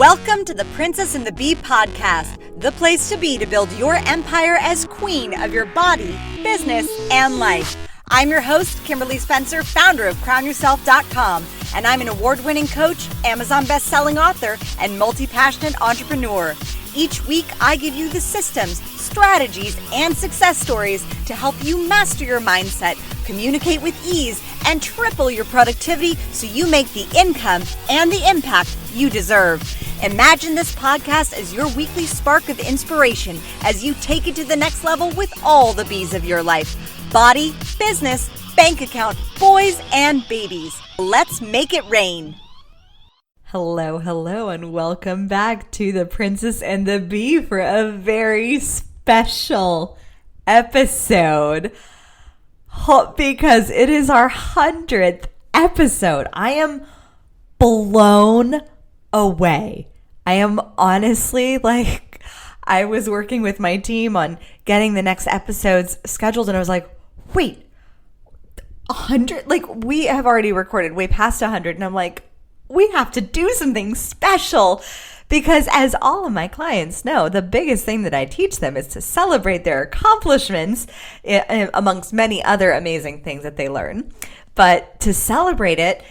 Welcome to the Princess and the Bee podcast, the place to be to build your empire as queen of your body, business, and life. I'm your host, Kimberly Spencer, founder of CrownYourself.com, and I'm an award-winning coach, Amazon best-selling author, and multi-passionate entrepreneur. Each week, I give you the systems, strategies, and success stories to help you master your mindset, communicate with ease, and triple your productivity so you make the income and the impact you deserve. Imagine this podcast as your weekly spark of inspiration as you take it to the next level with all the bees of your life. Body, business, bank account, boys, and babies. Let's make it rain. Hello, and welcome back to the Princess and the Bee for a very special episode. Because it is our 100th episode. I am blown away. I am honestly I was working with my team on getting the next episodes scheduled, and I was like, wait, 100? We have already recorded way past 100, and I'm like, we have to do something special, because as all of my clients know, the biggest thing that I teach them is to celebrate their accomplishments amongst many other amazing things that they learn, but to celebrate it.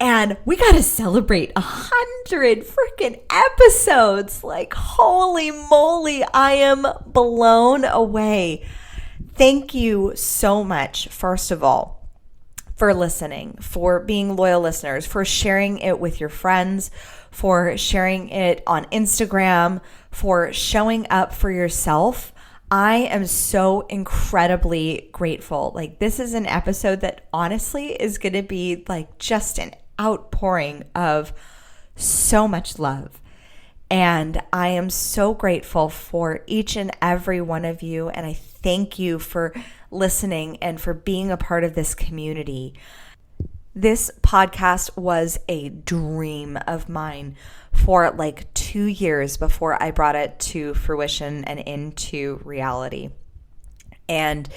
And we got to celebrate 100 freaking episodes. Holy moly, I am blown away. Thank you so much, first of all, for listening, for being loyal listeners, for sharing it with your friends, for sharing it on Instagram, for showing up for yourself. I am so incredibly grateful. This is an episode that honestly is going to be just an outpouring of so much love. And I am so grateful for each and every one of you. And I thank you for listening and for being a part of this community. This podcast was a dream of mine for 2 years before I brought it to fruition and into reality. And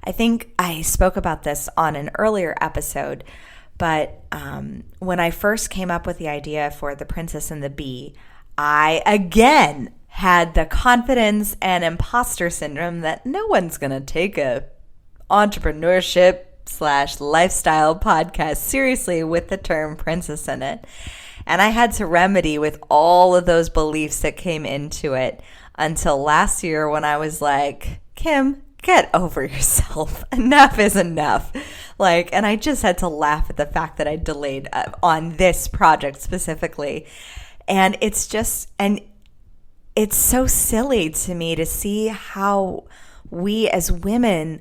I think I spoke about this on an earlier episode, but when I first came up with the idea for The Princess and the Bee, I again had the confidence and imposter syndrome that no one's going to take a entrepreneurship/lifestyle podcast seriously with the term princess in it. And I had to remedy with all of those beliefs that came into it until last year when I was like, Kim, get over yourself. Enough is enough. And I just had to laugh at the fact that I delayed on this project specifically. And it's so silly to me to see how we as women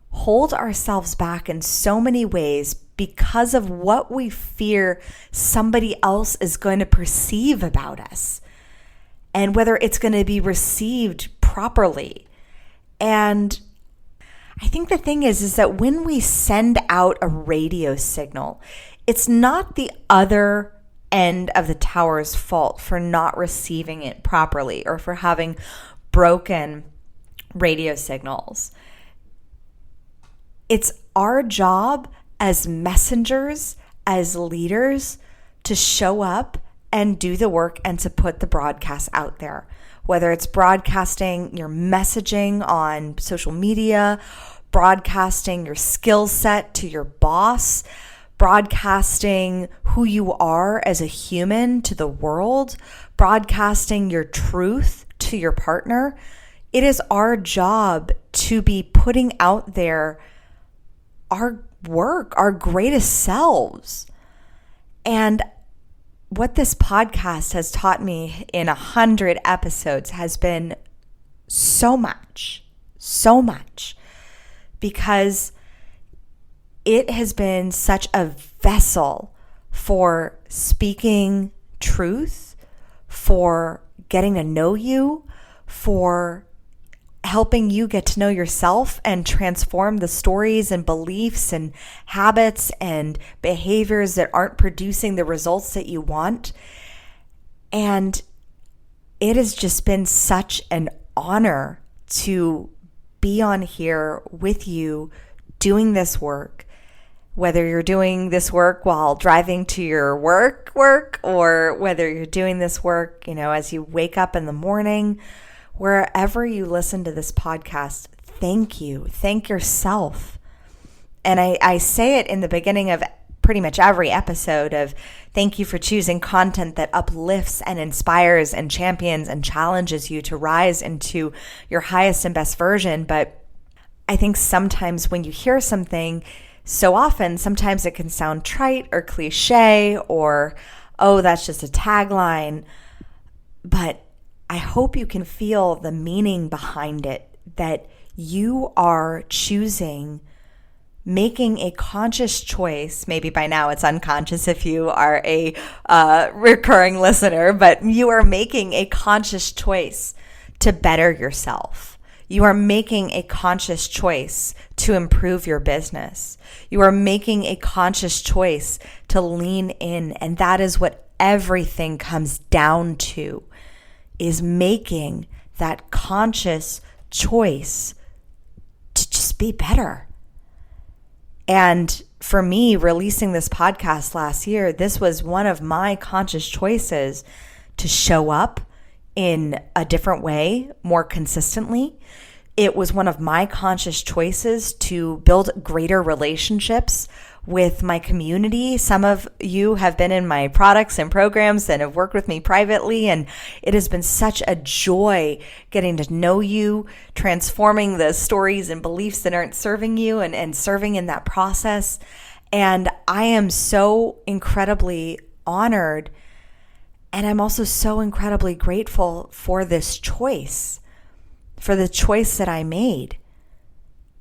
hold ourselves back in so many ways because of what we fear somebody else is going to perceive about us and whether it's going to be received properly. And I think the thing is that when we send out a radio signal, it's not the other end of the tower's fault for not receiving it properly or for having broken radio signals. It's our job as messengers, as leaders, to show up and do the work and to put the broadcast out there. Whether it's broadcasting your messaging on social media, broadcasting your skill set to your boss, broadcasting who you are as a human to the world, broadcasting your truth to your partner. It is our job to be putting out there our work, our greatest selves. And what this podcast has taught me in 100 episodes has been so much, because it has been such a vessel for speaking truth, for getting to know you, for helping you get to know yourself and transform the stories and beliefs and habits and behaviors that aren't producing the results that you want. And it has just been such an honor to be on here with you doing this work whether you're doing this work while driving to your work, or whether you're doing this work, as you wake up in the morning, wherever you listen to this podcast, thank you. Thank yourself. And I say it in the beginning of pretty much every episode of thank you for choosing content that uplifts and inspires and champions and challenges you to rise into your highest and best version. But I think sometimes when you hear something, so often, sometimes it can sound trite or cliche or, oh, that's just a tagline. But I hope you can feel the meaning behind it, that you are making a conscious choice. Maybe by now it's unconscious if you are a recurring listener, but you are making a conscious choice to better yourself. You are making a conscious choice to improve your business. You are making a conscious choice to lean in. And that is what everything comes down to, is making that conscious choice to just be better. And for me, releasing this podcast last year, this was one of my conscious choices to show up in a different way, more consistently. It was one of my conscious choices to build greater relationships with my community. Some of you have been in my products and programs and have worked with me privately, and it has been such a joy getting to know you, transforming the stories and beliefs that aren't serving you, and serving in that process. And I am so incredibly honored, and I'm also so incredibly grateful for this choice, for the choice that I made,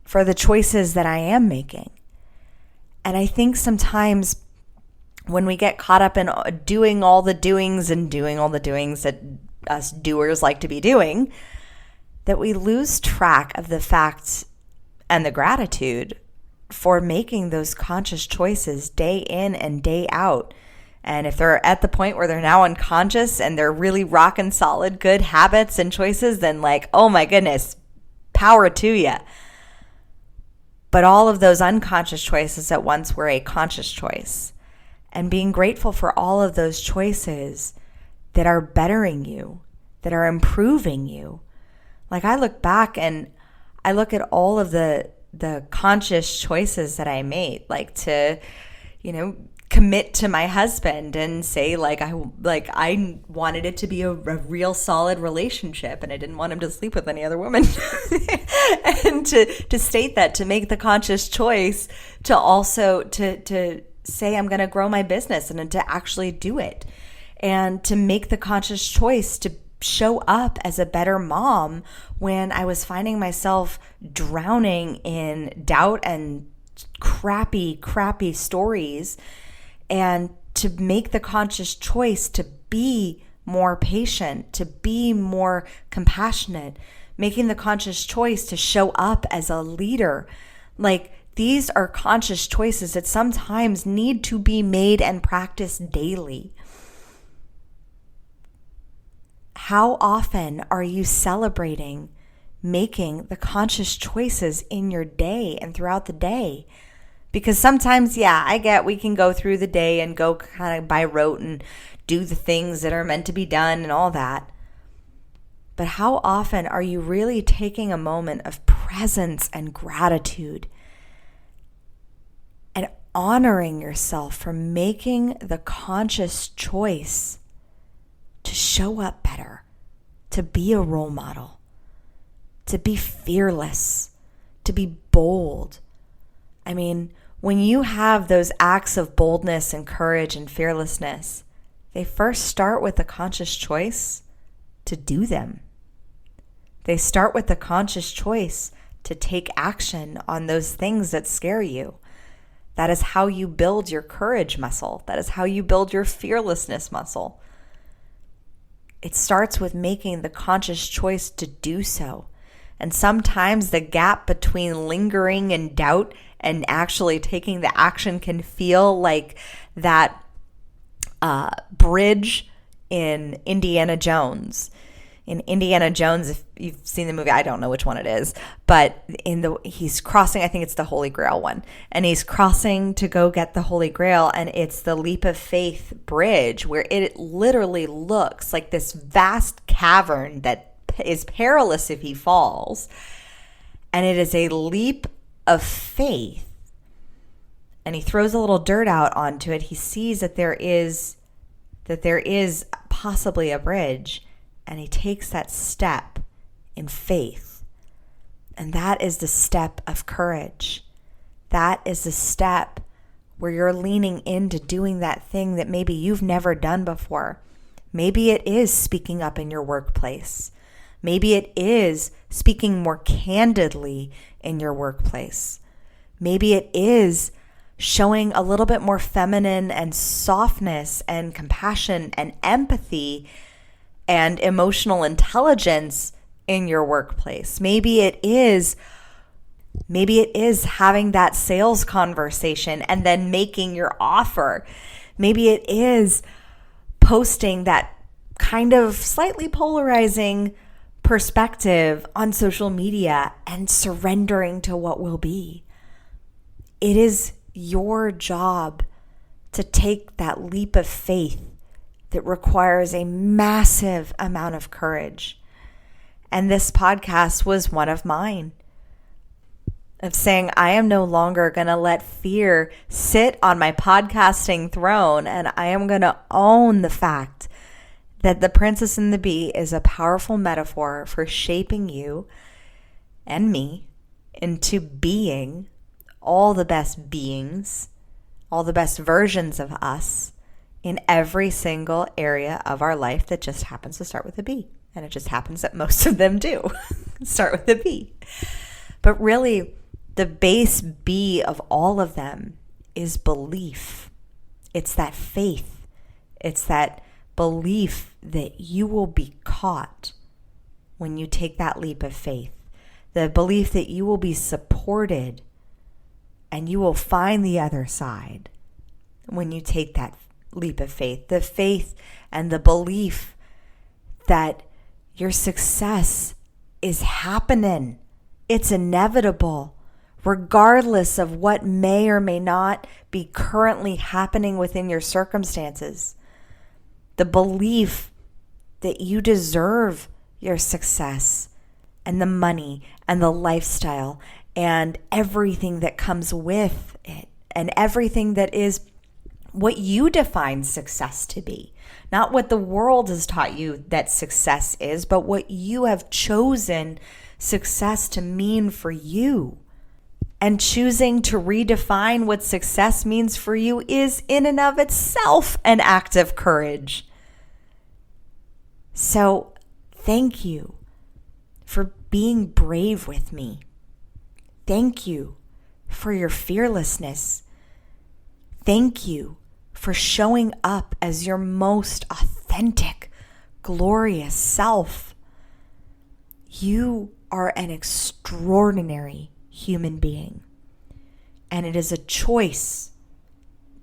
for the choices that I am making. And I think sometimes when we get caught up in doing all the doings and doing all the doings that us doers like to be doing, that we lose track of the fact and the gratitude for making those conscious choices day in and day out. And if they're at the point where they're now unconscious and they're really rock and solid good habits and choices, then oh my goodness, power to you. But all of those unconscious choices at once were a conscious choice. And being grateful for all of those choices that are bettering you, that are improving you. I look back and I look at all of the conscious choices that I made, to, commit to my husband and say I wanted it to be a real solid relationship, and I didn't want him to sleep with any other woman. And to state that, to make the conscious choice to also to say I'm going to grow my business and to actually do it, and to make the conscious choice to show up as a better mom when I was finding myself drowning in doubt and crappy stories, and to make the conscious choice to be more patient, to be more compassionate, making the conscious choice to show up as a leader. These are conscious choices that sometimes need to be made and practiced daily. How often are you celebrating making the conscious choices in your day and throughout the day? Because sometimes, I get we can go through the day and go kind of by rote and do the things that are meant to be done and all that. But how often are you really taking a moment of presence and gratitude and honoring yourself for making the conscious choice to show up better, to be a role model, to be fearless, to be bold? I mean, when you have those acts of boldness and courage and fearlessness, they first start with a conscious choice to do them. They start with the conscious choice to take action on those things that scare you. That is how you build your courage muscle. That is how you build your fearlessness muscle. It starts with making the conscious choice to do so. And sometimes the gap between lingering in doubt and actually taking the action can feel like that bridge in Indiana Jones. in Indiana Jones, if you've seen the movie, I don't know which one it is, but he's crossing, I think it's the Holy Grail one, and he's crossing to go get the Holy Grail, and it's the leap of faith bridge where it literally looks like this vast cavern that is perilous if he falls, and it is a leap of faith, and he throws a little dirt out onto it. He sees that there is possibly a bridge, and he takes that step in faith. And that is the step of courage. That is the step where you're leaning into doing that thing that maybe you've never done before. Maybe it is speaking up in your workplace. Maybe it is speaking more candidly in your workplace. Maybe it is showing a little bit more feminine and softness and compassion and empathy and emotional intelligence in your workplace. Maybe it is having that sales conversation and then making your offer. Maybe it is posting that kind of slightly polarizing perspective on social media and surrendering to what will be. It is your job to take that leap of faith that requires a massive amount of courage. And this podcast was one of mine, of saying, I am no longer going to let fear sit on my podcasting throne, and I am going to own the fact that The Princess and the Bee is a powerful metaphor for shaping you and me into being all the best beings, all the best versions of us in every single area of our life that just happens to start with a B. And it just happens that most of them do start with a B. But really, the base B of all of them is belief. It's that faith. It's that belief that you will be caught when you take that leap of faith. The belief that you will be supported and you will find the other side when you take that leap of faith. The faith and the belief that your success is happening. It's inevitable, regardless of what may or may not be currently happening within your circumstances. The belief that you deserve your success and the money and the lifestyle and everything that comes with it and everything that is what you define success to be. Not what the world has taught you that success is, but what you have chosen success to mean for you. And choosing to redefine what success means for you is in and of itself an act of courage. So thank you for being brave with me. Thank you for your fearlessness. Thank you for showing up as your most authentic, glorious self. You are an extraordinary human being, and it is a choice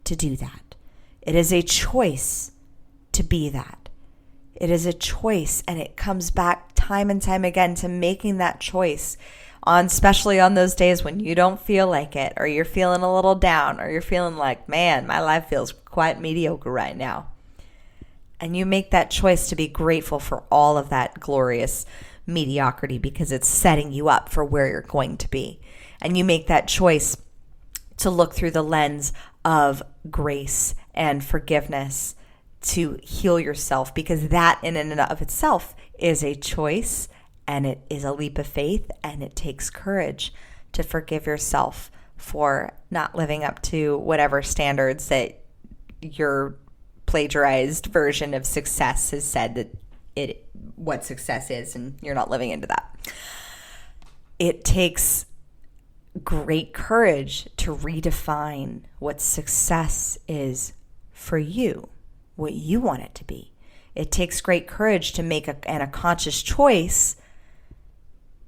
to do that. It is a choice to be that. It is a choice, and it comes back time and time again to making that choice, especially on those days when you don't feel like it, or you're feeling a little down, or you're feeling like, man, my life feels quite mediocre right now. And you make that choice to be grateful for all of that glorious mediocrity because it's setting you up for where you're going to be. And you make that choice to look through the lens of grace and forgiveness to heal yourself, because that in and of itself is a choice, and it is a leap of faith, and it takes courage to forgive yourself for not living up to whatever standards that your plagiarized version of success has said that what success is, and you're not living into that. It takes great courage to redefine what success is for you, what you want it to be. It takes great courage to make a conscious choice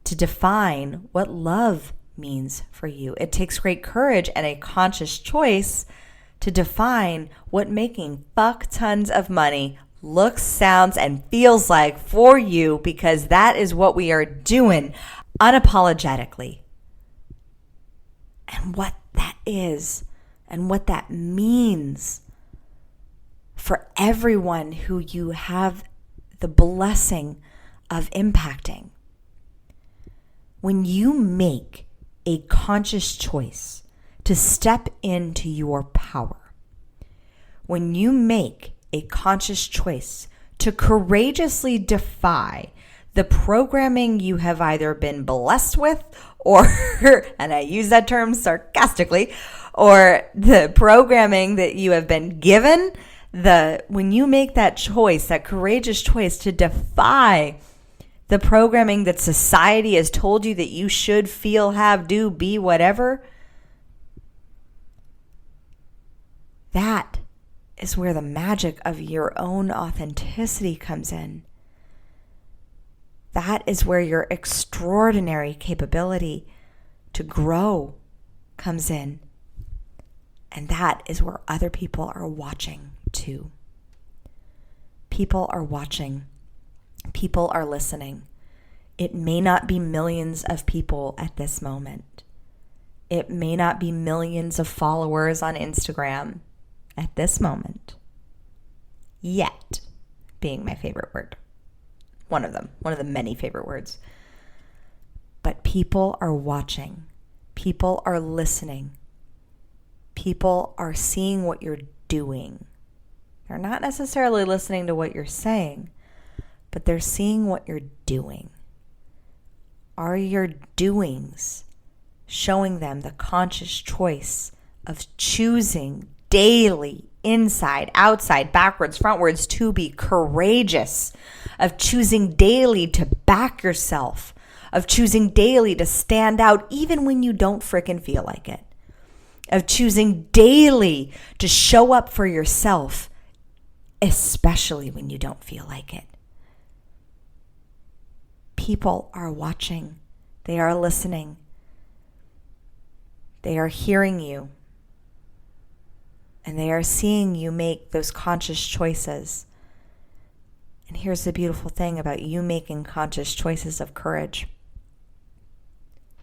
to define what love means for you. It takes great courage and a conscious choice to define what making fuck tons of money looks, sounds, and feels like for you, because that is what we are doing unapologetically. And what that is and what that means for everyone who you have the blessing of impacting. When you make a conscious choice to step into your power, when you make a conscious choice to courageously defy the programming you have either been blessed with or, and I use that term sarcastically, or the programming that you have been given, when you make that choice, that courageous choice to defy the programming that society has told you that you should feel, have, do, be, whatever, that is where the magic of your own authenticity comes in. That is where your extraordinary capability to grow comes in. And that is where other people are watching too. People are watching. People are listening. It may not be millions of people at this moment. It may not be millions of followers on Instagram at this moment. Yet being my favorite word. One of them. One of the many favorite words. But people are watching. People are listening. People are seeing what you're doing. They're not necessarily listening to what you're saying, but they're seeing what you're doing. Are your doings showing them the conscious choice of choosing daily, inside, outside, backwards, frontwards, to be courageous, of choosing daily to back yourself, of choosing daily to stand out even when you don't frickin' feel like it, of choosing daily to show up for yourself, especially when you don't feel like it. People are watching. They are listening. They are hearing you. And they are seeing you make those conscious choices. And here's the beautiful thing about you making conscious choices of courage.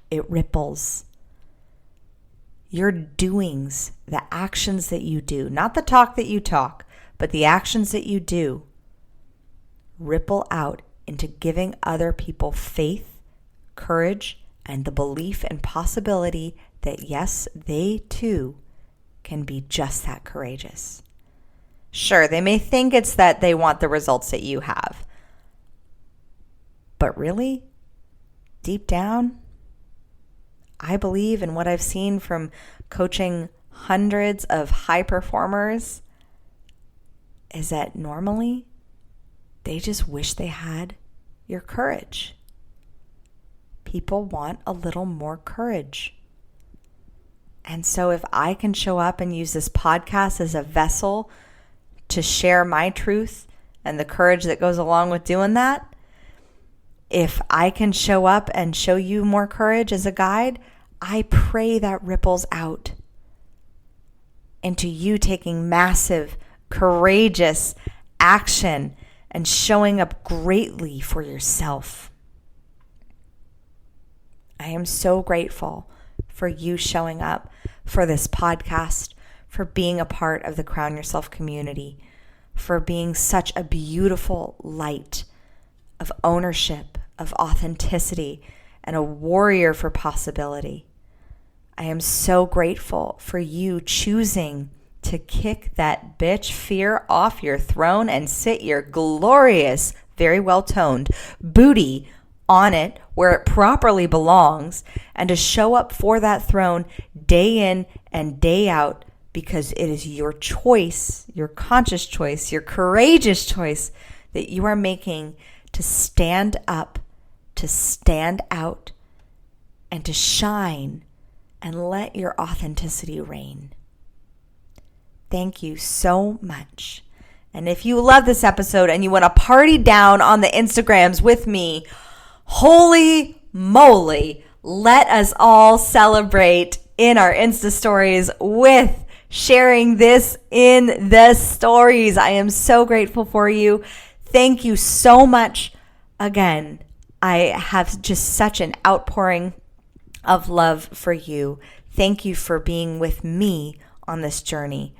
It ripples. Your doings, the actions that you do, not the talk that you talk, but the actions that you do, ripple out into giving other people faith, courage, and the belief and possibility that yes, they too can be just that courageous. Sure, they may think it's that they want the results that you have. But really, deep down, I believe in what I've seen from coaching hundreds of high performers is that normally they just wish they had your courage. People want a little more courage. And so if I can show up and use this podcast as a vessel to share my truth and the courage that goes along with doing that, if I can show up and show you more courage as a guide, I pray that ripples out into you taking massive, courageous action and showing up greatly for yourself. I am so grateful for you showing up for this podcast, for being a part of the Crown Yourself community, for being such a beautiful light of ownership, of authenticity, and a warrior for possibility. I am so grateful for you choosing to kick that bitch fear off your throne and sit your glorious, very well-toned booty on it where it properly belongs, and to show up for that throne day in and day out, because it is your choice, your conscious choice, your courageous choice that you are making to stand up, to stand out, and to shine and let your authenticity reign. Thank you so much. And if you love this episode and you want to party down on the Instagrams with me, holy moly, let us all celebrate in our Insta stories with sharing this in the stories. I am so grateful for you. Thank you so much. Again, I have just such an outpouring of love for you. Thank you for being with me on this journey.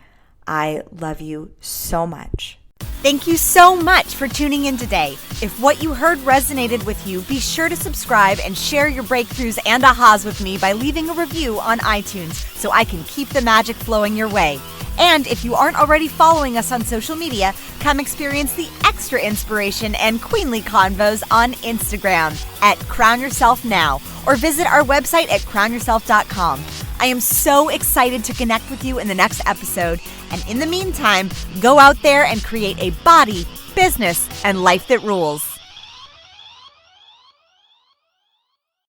I love you so much. Thank you so much for tuning in today. If what you heard resonated with you, be sure to subscribe and share your breakthroughs and ahas with me by leaving a review on iTunes so I can keep the magic flowing your way. And if you aren't already following us on social media, come experience the extra inspiration and queenly convos on Instagram at Crown Yourself Now, or visit our website at crownyourself.com. I am so excited to connect with you in the next episode. And in the meantime, go out there and create a body, business, and life that rules.